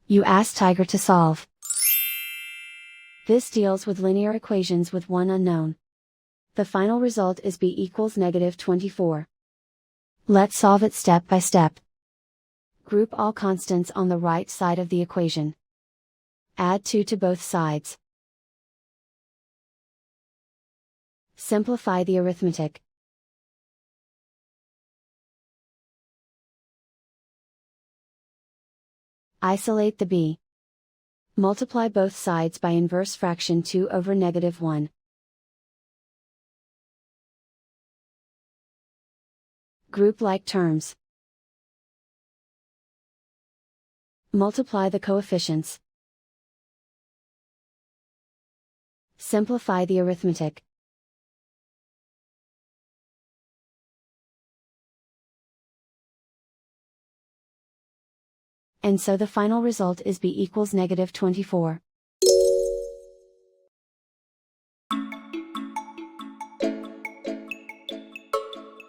You ask Tiger to solve. This deals with linear equations with one unknown. The final result is b equals -24. Let's solve it step by step. Group all constants on the right side of the equation. Add 2 to both sides. Simplify the arithmetic. Isolate the b. Multiply both sides by inverse fraction 2 over -1. Group like terms. Multiply the coefficients. Simplify the arithmetic. And so the final result is b equals -24.